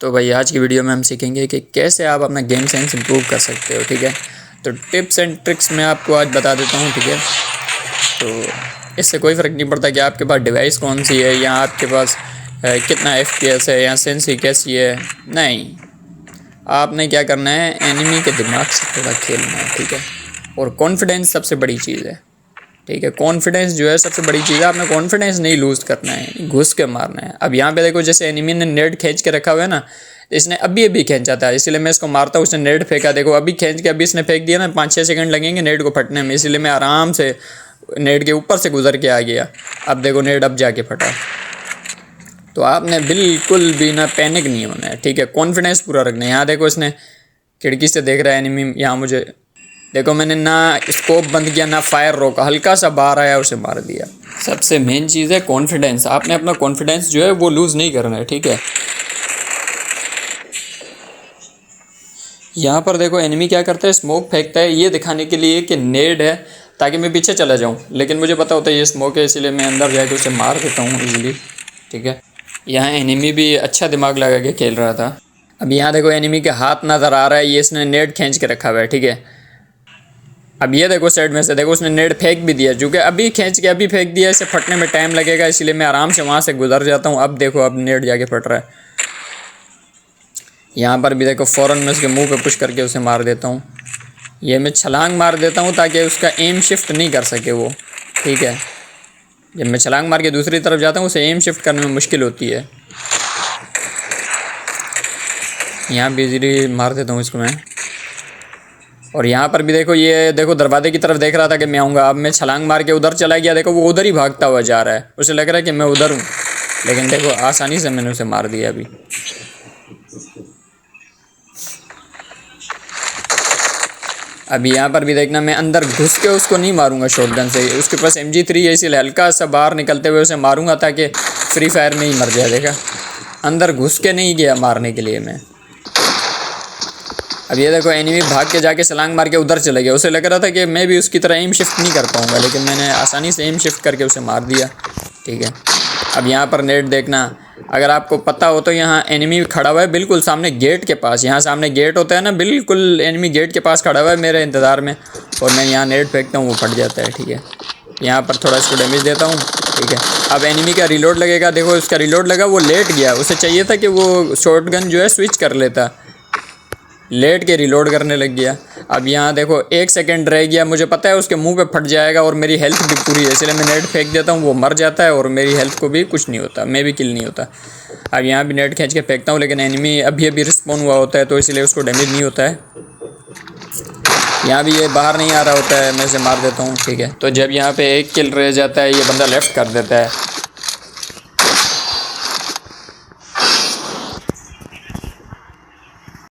तो भाई आज की वीडियो में हम सीखेंगे कि कैसे आप अपना गेम सेंस इम्प्रूव कर सकते हो। ठीक है, तो टिप्स एंड ट्रिक्स मैं आपको आज बता देता हूँ। ठीक है, तो इससे कोई फ़र्क नहीं पड़ता कि आपके पास डिवाइस कौन सी है या आपके पास कितना FPS है या सेंसी कैसी है। नहीं, आपने क्या करना है, एनिमी के दिमाग से थोड़ा खेलना है। ठीक है, और कॉन्फिडेंस सबसे बड़ी चीज़ है। ठीक है, कॉन्फिडेंस जो है सबसे बड़ी चीज़ है। आपने कॉन्फिडेंस नहीं लूज़ करना है, घुस के मारना है। अब यहाँ पे देखो, जैसे एनिमी ने नेट खींच के रखा हुआ है ना, इसने अभी खींचा था, इसलिए मैं इसको मारता हूँ। उसने नेट फेंका, देखो अभी खींच के अभी इसने फेंक दिया ना, 5-6 सेकंड लगेंगे नेट को फटने में, इसलिए मैं आराम से नेट के ऊपर से गुजर के आ गया। अब देखो नेट अब जाके फटा। तो आपने बिल्कुल भी ना पैनिक नहीं होना है। ठीक है, कॉन्फिडेंस पूरा रखना है। यहाँ देखो इसने खिड़की से देख रहा है एनिमी, यहाँ मुझे देखो, मैंने ना स्कोप बंद किया ना फायर रोका, हल्का सा बाहर आया उसे मार दिया। सबसे मेन चीज़ है कॉन्फिडेंस। आपने अपना कॉन्फिडेंस जो है वो लूज़ नहीं करना है। ठीक है, यहाँ पर देखो एनिमी क्या करता है, स्मोक फेंकता है ये दिखाने के लिए कि नेड है, ताकि मैं पीछे चला जाऊँ। लेकिन मुझे पता होता है ये स्मोक है, इसीलिए मैं अंदर जाके उसे मार देता हूँ इजीली। ठीक है, यहाँ एनिमी भी अच्छा दिमाग लगा के खेल रहा था। अब यहाँ देखो एनिमी के हाथ नज़र आ रहा है, ये इसने नेट खींच के रखा हुआ है। ठीक है, अब ये देखो साइड में से देखो उसने नेट फेंक भी दिया, जो कि अभी खींच के अभी फेंक दिया, इसे फटने में टाइम लगेगा, इसलिए मैं आराम से वहाँ से गुजर जाता हूँ। अब देखो अब नेट जाके फट रहा है। यहाँ पर भी देखो फ़ौरन मैं उसके मुंह पे पुश करके उसे मार देता हूँ। ये मैं छलांग मार देता हूँ ताकि उसका एम शिफ्ट नहीं कर सके वो। ठीक है, जब मैं छलांग मार के दूसरी तरफ जाता हूँ उसे एम शिफ्ट करने में मुश्किल होती है। यहाँ भी इजीली मार देता हूँ इसको मैं। और यहाँ पर भी देखो, ये देखो दरवाजे की तरफ देख रहा था कि मैं आऊँगा, अब मैं छलांग मार के उधर चला गया, देखो वो उधर ही भागता हुआ जा रहा है, उसे लग रहा है कि मैं उधर हूँ, लेकिन देखो आसानी से मैंने उसे मार दिया। अभी यहाँ पर भी देखना, मैं अंदर घुस के उसको नहीं मारूंगा शॉटगन से, उसके पास MG3 है, इसीलिए हल्का सा बाहर निकलते हुए उसे मारूंगा ताकि फ्री फायर में ही मर जाए। देखा, अंदर घुस के नहीं गया मारने के लिए मैं। अब ये देखो एनिमी भाग के जाके छलांग मार के उधर चले गया, उसे लग रहा था कि मैं भी उसकी तरह एम शिफ्ट नहीं कर पाऊंगा, लेकिन मैंने आसानी से एम शिफ्ट करके उसे मार दिया। ठीक है, अब यहाँ पर नेट देखना, अगर आपको पता हो तो यहाँ एनिमी खड़ा हुआ है बिल्कुल सामने गेट के पास, यहाँ सामने गेट होता है ना, बिल्कुल एनिमी गेट के पास खड़ा हुआ है मेरे इंतज़ार में, और मैं यहाँ नेट फेंकता हूँ वो फट जाता है। ठीक है, यहाँ पर थोड़ा इसको डैमेज देता हूँ। ठीक है, अब एनिमी का रिलोड लगेगा, देखो उसका रिलोड लगा, वो लेट गया, उसे चाहिए था कि वो शॉटगन जो है स्विच कर लेता, लेट के रिलोड करने लग गया। अब यहाँ देखो 1 सेकंड रह गया, मुझे पता है उसके मुंह पे फट जाएगा और मेरी हेल्थ भी पूरी है, इसलिए मैं नेट फेंक देता हूँ, वो मर जाता है और मेरी हेल्थ को भी कुछ नहीं होता, मैं भी किल नहीं होता। अब यहाँ भी नेट खींच के फेंकता हूँ, लेकिन एनिमी अभी रिस्पॉन हुआ होता है तो इसलिए उसको डैमेज नहीं होता है। यहाँ भी ये बाहर नहीं आ रहा होता है, मैं इसे मार देता हूँ। ठीक है, तो जब यहाँ पे 1 किल रह जाता है, ये बंदा लेफ़्ट कर देता है,